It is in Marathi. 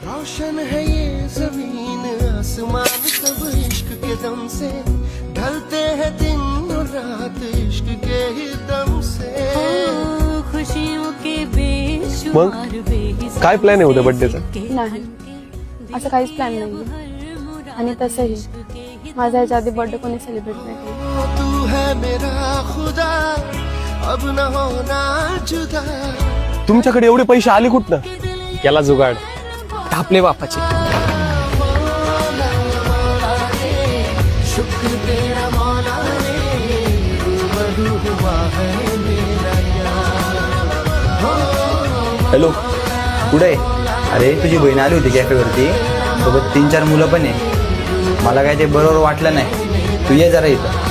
रोशन है ये जमीन आसमान सब इश्क के दम से ढलते हैं दिन और रात इश्क के ही दम से खुशियों के बेशुमार बेहिसाब काय प्लॅन आहे उद्या बर्थडेचा? नाही असं काहीच प्लॅन नाही आणि तसंही माझा ह्याच्या आधी बर्थडे कोणी सेलिब्रेट नाही केला. तू है मेरा खुदा अब न होना जुदा. तुमच्याकडे एवढे पैसे आले कुठनं? केला जुगाड टापले बापाचे. शुक्र तेरा मौला रे रूबरू हुआ है मेरा यार. हॅलो कुठे आहे? अरे तुझी बहीण आली होती कॅफेवरती, सोबत 3-4 मुलं पण आहे. मला काय ते बरोबर वाटलं नाही, तू ये जरा इथं.